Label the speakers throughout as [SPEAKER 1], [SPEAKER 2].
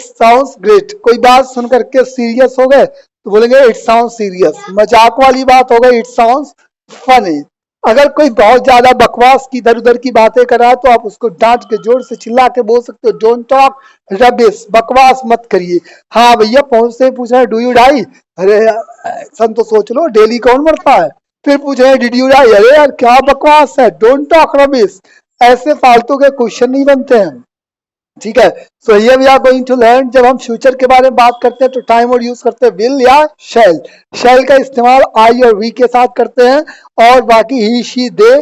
[SPEAKER 1] Sounds great. कोई बात सुन करके सीरियस हो गए तो बोलेंगे इट साउंड्स सीरियस। मजाक वाली बात हो गई इट साउंड्स फनी। अगर कोई बहुत ज्यादा बकवास की इधर उधर की बातें कर रहा है तो आप उसको डांट के जोर से चिल्ला के बोल सकते हो डोंट टॉक रबिश, बकवास मत करिए। हाँ भैया पहुंच से पूछ रहे हैं डू यू डाई, अरे सन तो सोच लो डेली कौन मरता है। फिर पूछ रहे हैं डिड यू डाई, अरे यार क्या बकवास है, डोंट टॉक रबिश। ऐसे फालतू के क्वेश्चन नहीं बनते हैं, ठीक है। So here we are going to learn, जब हम फ्यूचर के बारे में बात करते हैं तो टाइम और यूज करते हैं विल या शैल। शैल का इस्तेमाल आई और वी के साथ करते हैं, और बाकी ही शी दे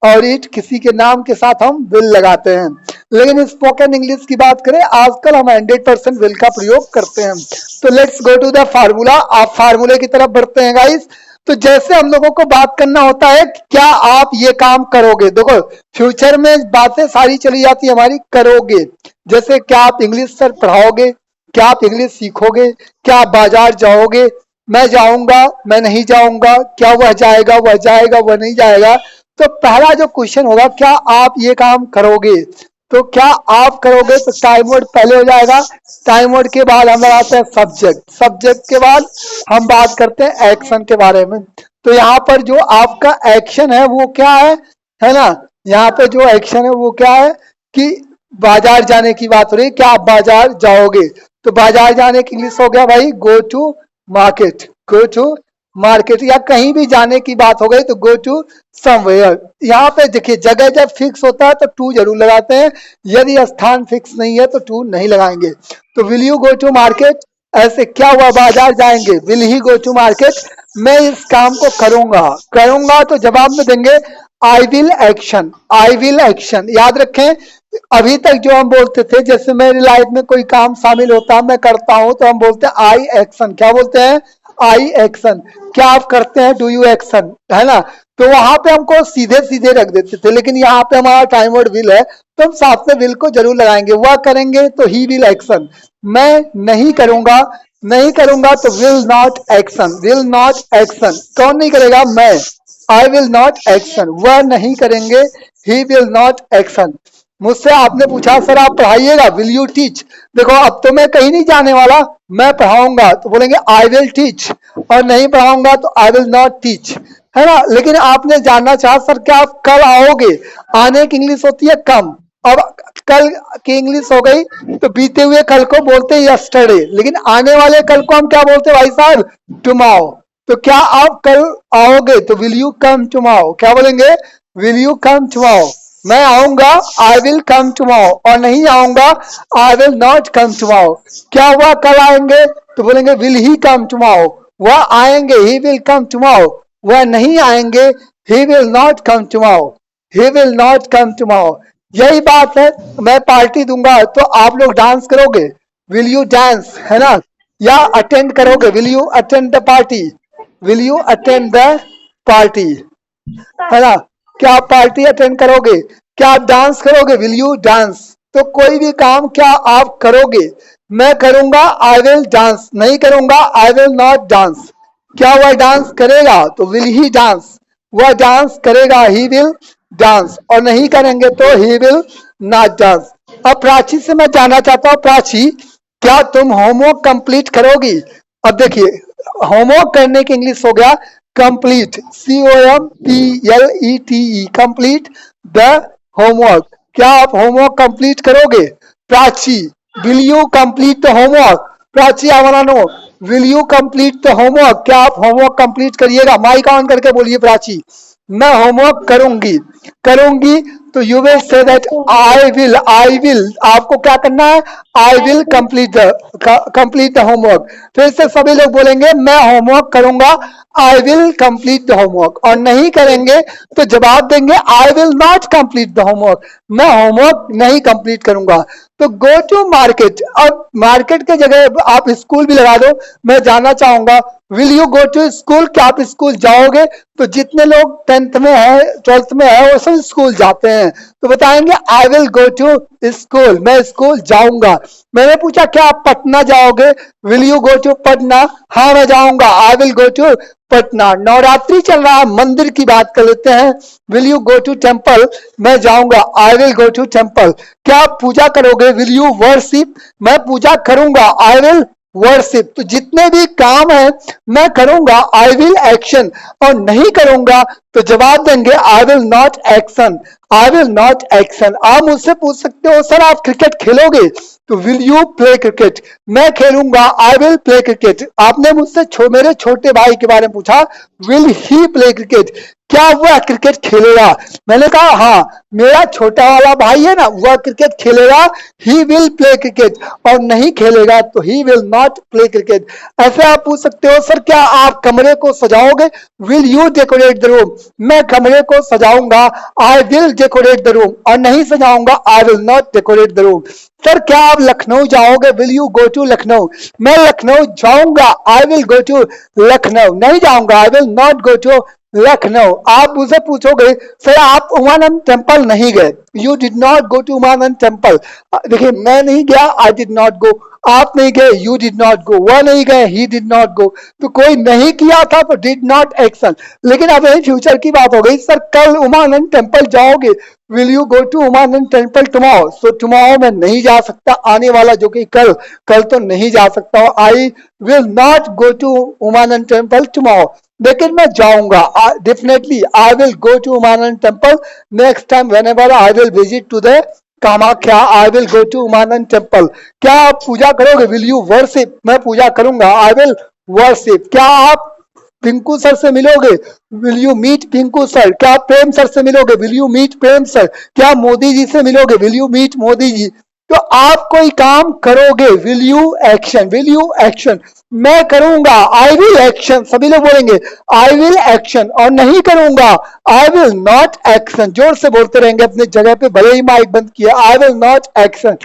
[SPEAKER 1] और इट किसी के नाम के साथ हम विल लगाते हैं। लेकिन स्पोकन इंग्लिश की बात करें आजकल हम 100% विल का प्रयोग करते हैं। तो let's go to the formula. आप फार्मूले की तरफ बढ़ते हैं गाइस। तो जैसे हम लोगों को बात करना होता है क्या आप ये काम करोगे, देखो फ्यूचर में बातें सारी चली जाती है हमारी करोगे। जैसे क्या आप इंग्लिश सर पढ़ाओगे, क्या आप इंग्लिश सीखोगे, क्या आप बाजार जाओगे, मैं जाऊंगा, मैं नहीं जाऊंगा, क्या वह जाएगा, वह जाएगा, वह नहीं जाएगा। तो पहला जो क्वेश्चन होगा क्या आप ये काम करोगे, तो क्या आप करोगे तो टाइम वर्ड पहले हो जाएगा। टाइम वर्ड के बाद हम लगाते हैं सब्जेक्ट, सब्जेक्ट के बाद हम बात करते हैं एक्शन के बारे में। तो यहाँ पर जो आपका एक्शन है वो क्या है ना, यहाँ पे जो एक्शन है वो क्या है कि बाजार जाने की बात हो रही है, क्या आप बाजार जाओगे। तो बाजार जाने की इंग्लिश हो गया भाई go to market, go to market. या कहीं भी जाने की बात हो गई तो गो टू समवेयर। यहाँ पे देखिए जगह जब फिक्स होता है तो टू जरूर लगाते हैं, यदि स्थान फिक्स नहीं है तो टू नहीं लगाएंगे। तो will you go to market, ऐसे क्या हुआ बाजार जाएंगे, will he go to market, मैं इस काम को करूंगा। करूंगा तो जवाब में देंगे I will action, I will action. याद रखें अभी तक जो हम बोलते थे जैसे मेरी लाइफ में कोई काम शामिल होता है मैं करता हूं तो हम बोलते हैं आई एक्शन। क्या बोलते हैं, आई एक्शन। क्या आप करते हैं, डू यू एक्शन, है ना। तो वहां पे हमको सीधे सीधे रख देते थे, लेकिन यहाँ पे हमारा टाइम वर्ड विल है तो हम साथ में विल को जरूर लगाएंगे। वह करेंगे तो ही विल एक्शन, मैं नहीं करूंगा, नहीं करूंगा तो will not action, will not action. कौन नहीं करेगा, मैं, आई विल नॉट एक्शन। वह नहीं करेंगे, ही विल नॉट एक्शन। मुझसे आपने पूछा सर आप पढ़ाइएगा, विल यू टीच। देखो अब तो मैं कहीं नहीं जाने वाला, मैं पढ़ाऊंगा तो बोलेंगे आई विल टीच, और नहीं पढ़ाऊंगा तो आई विल नॉट टीच, है ना। लेकिन आपने जानना चाहा सर क्या आप कल आओगे, आने की इंग्लिश होती है कम। अब कल की इंग्लिश हो गई तो बीते हुए कल को बोलते हैं यस्टरडे, लेकिन आने वाले कल को हम क्या बोलते हैं भाई साहब, टुमारो। तो क्या आप कल आओगे तो विल यू कम टुमारो, क्या बोलेंगे, विल यू कम टुमारो। मैं आऊंगा आई विल कम टुमारो, और नहीं आऊंगा आई विल नॉट कम टुमारो। क्या हुआ कल आएंगे तो बोलेंगे विल ही कम टुमारो, वह आएंगे ही विल कम टुमारो, वह नहीं आएंगे he will not come tomorrow, he will not come tomorrow. यही बात है, मैं पार्टी दूंगा तो आप लोग डांस करोगे, विल यू डांस, है ना। या अटेंड करोगे, will you attend the party, will you attend the party, है ना। क्या आप पार्टी अटेंड करोगे, क्या आप डांस करोगे, विल यू डांस। तो कोई भी काम क्या आप करोगे, मैं करूंगा आई विल डांस, नहीं करूंगा आई विल नॉट डांस। क्या वह डांस करेगा तो विल ही डांस, वह डांस करेगा ही विल डांस, और नहीं करेंगे तो ही विल नॉट डांस। अब प्राची से मैं जानना चाहता हूँ, प्राची क्या तुम होमवर्क कंप्लीट करोगी। अब देखिए होमवर्क करने की इंग्लिश हो गया complete, COMPLETE, complete the homework. क्या आप होमवर्क कंप्लीट करोगे, Prachi will you complete the homework. Prachi I want to know will you complete the homework, क्या आप होमवर्क कंप्लीट करिएगा। माइक ऑन करके बोलिए प्राची मैं होमवर्क करूंगी, करूंगी। तो you will say that I will, I will, आपको क्या करना है, I will complete the homework. फिर से सभी लोग बोलेंगे मैं होमवर्क करूंगा, आई विल कंप्लीट द होमवर्क, और नहीं करेंगे तो जवाब देंगे आई will not complete the homework, मैं होमवर्क नहीं कंप्लीट करूंगा। तो गो टू मार्केट, अब मार्केट के जगह आप स्कूल भी लगा दो। मैं जानना चाहूंगा will you go to school, क्या आप स्कूल जाओगे। तो जितने लोग 10th में है 12th में है वो सब स्कूल जाते हैं, तो बताएंगे I will go to school, मैं स्कूल जाऊंगा। मैंने पूछा क्या आप पटना जाओगे, will you go to Patna, हाँ मैं जाऊंगा, I will go to Patna. Navratri चल रहा है, मंदिर की बात कर लेते हैं, will you go to temple, मैं जाऊंगा, I will go to temple. क्या आप पूजा करोगे, विल यू वर्शिप, मैं पूजा करूंगा, आई विल वर्शिप। तो जितने भी काम है मैं करूंगा, आई विल एक्शन, और नहीं करूंगा तो जवाब देंगे आई will not action, I will not action. आप मुझसे पूछ सकते हो सर आप क्रिकेट खेलोगे, तो विल यू प्ले क्रिकेट, मैं खेलूंगा, आई विल प्ले क्रिकेट। आपने मुझसे मेरे छोटे भाई के बारे में पूछा, विल ही प्ले क्रिकेट, क्या वह क्रिकेट खेलेगा, मैंने कहा हाँ मेरा छोटा वाला भाई है ना वह क्रिकेट खेलेगा, ही विल प्ले क्रिकेट, और नहीं खेलेगा तो he will not play cricket. ऐसे आप पूछ सकते हो सर क्या आप कमरे को सजाओगे, will you decorate the room, मैं कमरे को सजाऊंगा, I will decorate the room, और नहीं सजाऊंगा, I will not decorate the room. Sir क्या आप लखनऊ जाओगे, will you go to Lucknow, मैं लखनऊ जाऊंगा, I will go to Lucknow, नहीं जाऊंगा, I will not go to Lucknow. आप मुझे पूछोगे सर आप उमानंद टेम्पल नहीं गए, you did not go to Umanand temple, देखिए मैं नहीं गया, आई डिड नॉट गो, आप नहीं गए, यू डिड नॉट गो, वह नहीं गए, ही डिड नॉट गो, तो कोई नहीं किया था तो डिड नॉट एक्शन। लेकिन अब यही फ्यूचर की बात हो गई, सर कल उमानंद टेम्पल जाओगे, will you go to Umanand temple tomorrow, so tomorrow में नहीं जा सकता, आने वाला जो कि कल, कल तो नहीं जा सकता, I will not go to Umanand temple tomorrow, लेकिन मैं जाऊंगा, definitely I will go to Umanand temple next time whenever I will visit to the Kamakhya, I will go to Umanand temple. क्या आप पूजा करोगे, विल यू वर्शिप, मैं पूजा करूंगा, आई विल वर्शिप। क्या आप पिंकू सर से मिलोगे, will you meet Pinku sir. क्या आप प्रेम सर से मिलोगे, will you meet Prem sir. क्या मोदी जी से मिलोगे, will you meet Modi ji. तो आप कोई काम करोगे, will you action, will you action, मैं करूंगा, आई विल एक्शन, सभी लोग बोलेंगे आई विल एक्शन, और नहीं करूंगा, आई विल नॉट एक्शन। जोर से बोलते रहेंगे अपनी जगह पे, भले ही माइक बंद किया, आई विल नॉट एक्शन।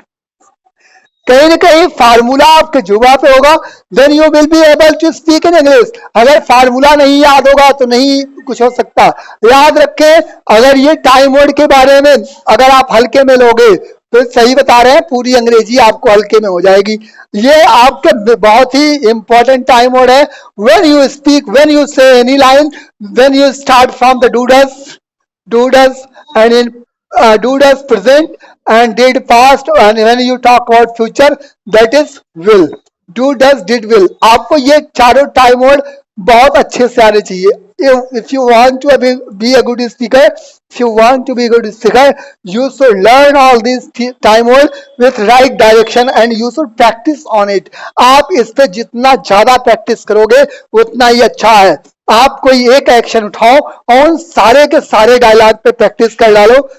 [SPEAKER 1] कहीं ना कहीं फार्मूला आपके जुबा पे होगा, then you will be able to speak in English. अगर फार्मूला नहीं याद होगा तो नहीं कुछ हो सकता। याद रखें, अगर ये टाइम वर्ड के बारे में अगर आप हल्के में लोगे तो सही बता रहे हैं, पूरी अंग्रेजी आपको हल्के में हो जाएगी। ये आपके बहुत ही इंपॉर्टेंट टाइम वर्ड है। When you speak, when you say any line, when you start from the do does and in do does present and did past, and when you talk about future that is will, do does did will। आपको ये चारों time word बहुत अच्छे से आने चाहिए। if you want to be a good speaker, if you want to be a good speaker, you should learn all these time word with right direction and you should practice on it। आप इस पे जितना ज्यादा practice करोगे उतना ही अच्छा है। आप कोई एक एक्शन उठाओ और उन सारे के सारे डायलॉग पे प्रैक्टिस कर डालो,